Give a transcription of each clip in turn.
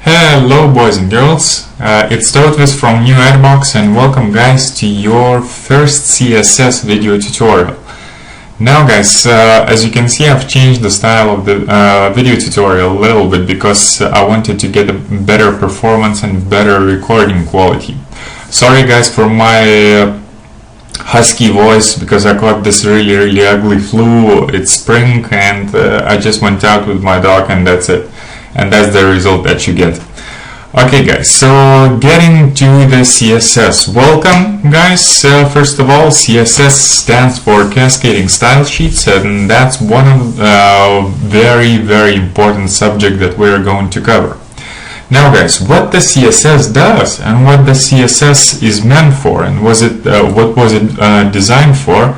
Hello boys and girls, it's Totis from New Adbox, and welcome guys to your first CSS video tutorial. Now guys, as you can see, I've changed the style of the video tutorial a little bit because I wanted to get a better performance and better recording quality. Sorry guys for my husky voice, because I got this really ugly flu. It's spring and I just went out with my dog and that's it. And that's the result that you get. Okay guys, so getting to the CSS. Welcome guys. First of all, CSS stands for Cascading Style Sheets, and that's one of the very important subject that we're going to cover. Now guys, what the CSS does and what the CSS is meant for, and what was it designed for.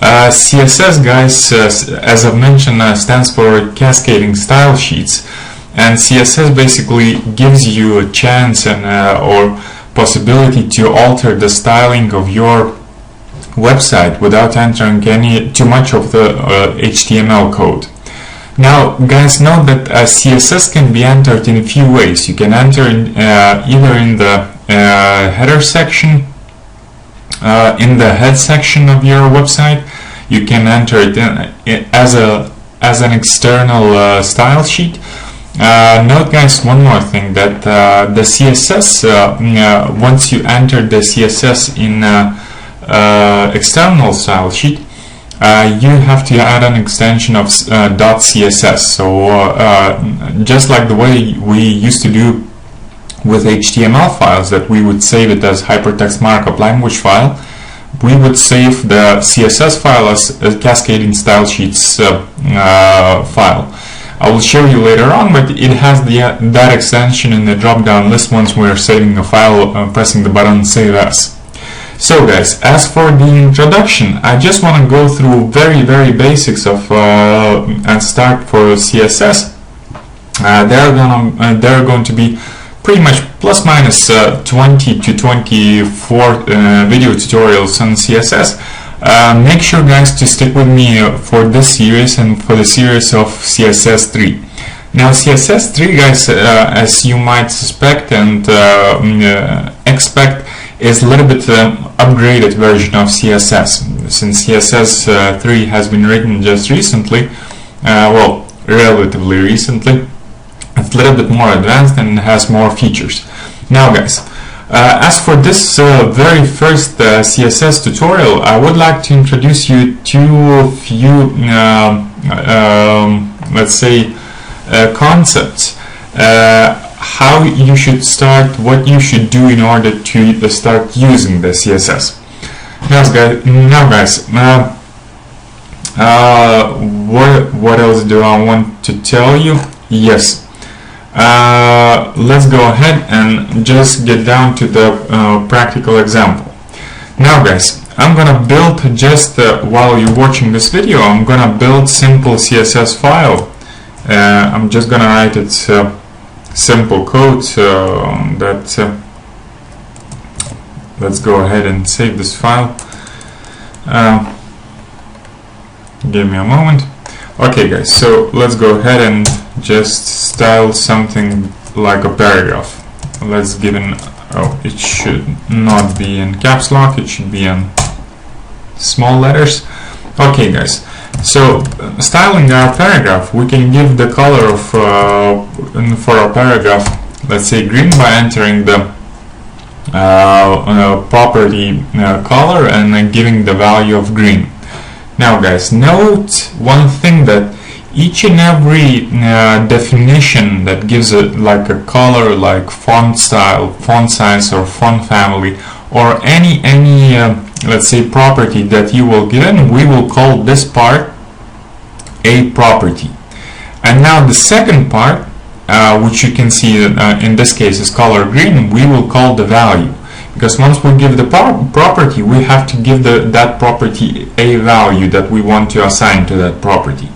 CSS guys, as I've mentioned, stands for Cascading Style Sheets. And CSS basically gives you a chance and or possibility to alter the styling of your website without entering too much of the HTML code. Now guys, know that CSS can be entered in a few ways. You can enter either in the header section, in the head section of your website. You can enter it as an external style sheet. Note guys, one more thing, that the CSS, once you enter the CSS in external style sheet, you have to add an extension of .css. So just like the way we used to do with HTML files, that we would save it as hypertext markup language file, we would save the CSS file as a Cascading Style Sheets file. I will show you later on, but it has that extension in the drop-down list once we're saving a file, pressing the button Save As. So guys, as for the introduction, I just want to go through very basics of and start for CSS. There are going to be pretty much plus minus 20 to 24 video tutorials on CSS. Make sure guys to stick with me for this series and for the series of CSS 3. Now CSS 3 guys, as you might suspect and expect, is a little bit upgraded version of CSS. Since CSS 3 has been written just recently, well, relatively recently, it's a little bit more advanced and has more features. Now guys, as for this very first CSS tutorial, I would like to introduce you to a few, let's say, concepts. How you should start, what you should do in order to start using the CSS. Now guys, what else do I want to tell you? Yes. Let's go ahead and just get down to the practical example. Now guys, I'm gonna build just while you're watching this video, I'm gonna build simple CSS file. I'm just gonna write it simple code that let's go ahead and save this file. Give me a moment. Okay guys, so let's go ahead and just style something like a paragraph. Let's give an, oh, it should not be in caps lock, it should be in small letters. Okay guys, so styling our paragraph, we can give the color of for our paragraph, let's say green, by entering the property color and then giving the value of green. Now guys, note one thing, that each and every definition that gives it like a color, like font style, font size, or font family, or any let's say property that you will give in, we will call this part a property. And now the second part, which you can see in this case is color green, we will call the value. Because once we give the property, we have to give that property a value that we want to assign to that property.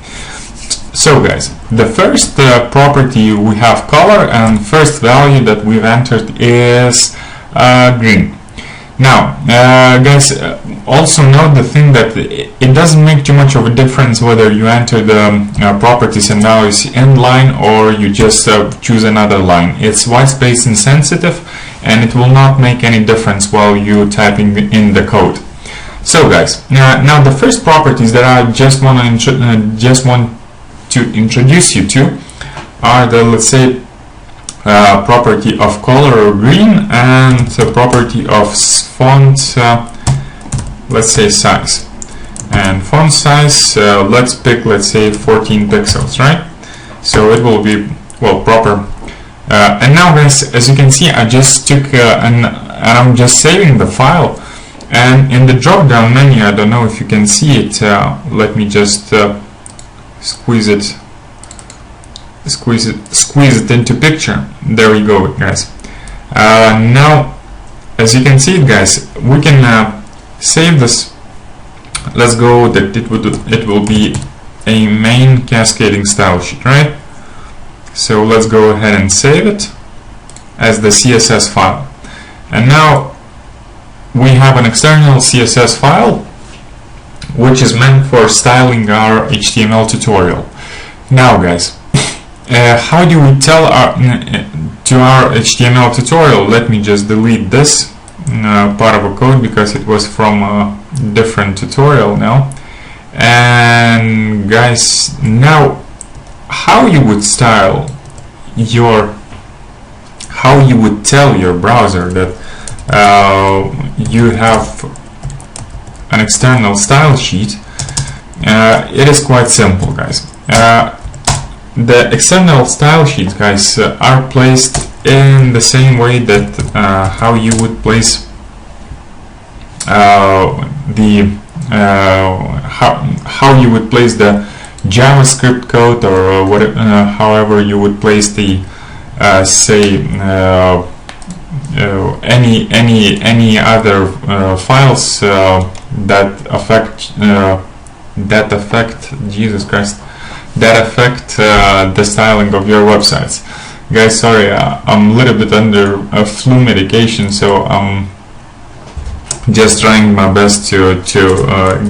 So guys, the first property we have color, and first value that we've entered is green. Now, guys, also note the thing that it doesn't make too much of a difference whether you enter the properties and values in line or you just choose another line. It's white space insensitive, and it will not make any difference while you typing in the code. So, guys, now the first properties that I just want to introduce you to are the, let's say, property of color or green, and the property of font, let's say size. And font size, let's pick, let's say, 14 pixels, right? So it will be, well, proper. And now, guys, as you can see, I just took and I'm just saving the file. And in the drop down menu, I don't know if you can see it, let me just squeeze it into picture. There we go, guys. Now, as you can see, guys, we can save this. Let's go that it will be a main cascading style sheet, right? So let's go ahead and save it as the CSS file. And now we have an external CSS file which is meant for styling our HTML tutorial. Now, guys, how do we tell to our HTML tutorial? Let me just delete this part of a code because it was from a different tutorial now. And guys, now how you would style your, how you would tell your browser that you have an external style sheet, it is quite simple, guys. The external style sheets, guys, are placed in the same way that how you would place how you would place the JavaScript code, or what, however you would place the say any other files that affect Jesus Christ, that affect the styling of your websites. Guys, sorry, I'm a little bit under a flu medication, so I'm just trying my best to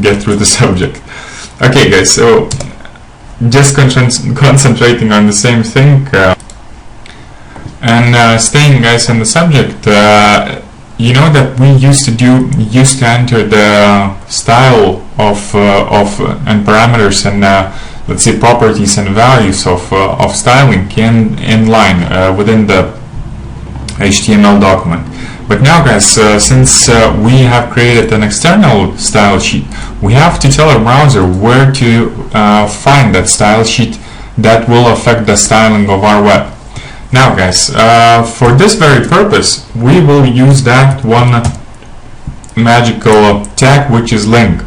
get through the subject. Okay, guys, so just concentrating on the same thing and staying, guys, on the subject. You know that we used to enter the style of and parameters and let's say properties and values of styling in line within the HTML document. But now, guys, since we have created an external style sheet, we have to tell our browser where to find that style sheet that will affect the styling of our web. Now, guys, for this very purpose, we will use that one magical tag, which is link.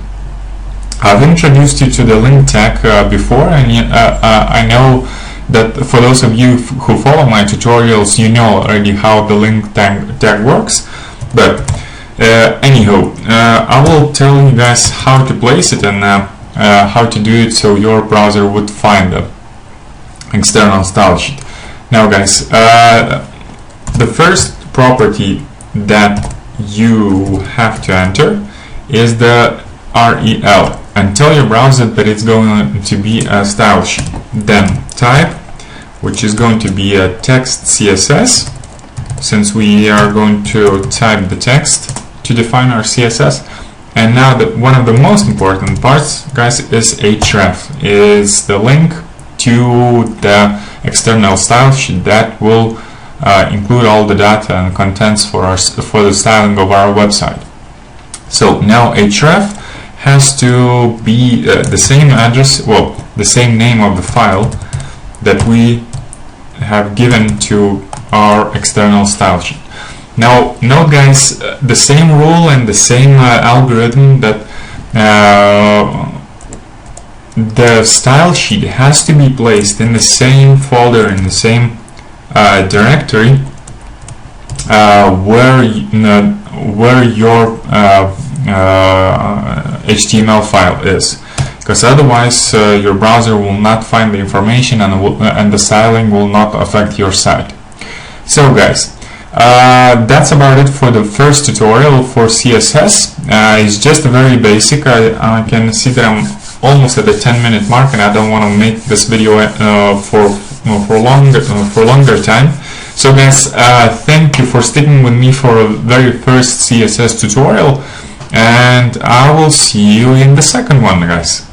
I've introduced you to the link tag before, and I know that for those of you who follow my tutorials, you know already how the link tag works. But anyhow, I will tell you guys how to place it and how to do it so your browser would find the external style sheet. Now, guys, the first property that you have to enter is the rel, and tell your browser that it's going to be a style sheet. Then type, which is going to be a text CSS, since we are going to type the text to define our CSS. And now one of the most important parts, guys, is href, is the link to the external style sheet that will include all the data and contents for the styling of our website. So now href has to be the same address, well, the same name of the file that we have given to our external style sheet. Now, note, guys, the same rule and the same algorithm that the style sheet has to be placed in the same folder, in the same directory where your HTML file is, because otherwise your browser will not find the information and the styling will not affect your site. So, guys, That's about it for the first tutorial for CSS. It's just very basic. I can see that I'm almost at the 10-minute mark, and I don't want to make this video for longer time. So guys, thank you for sticking with me for a very first CSS tutorial, and I will see you in the second one, guys.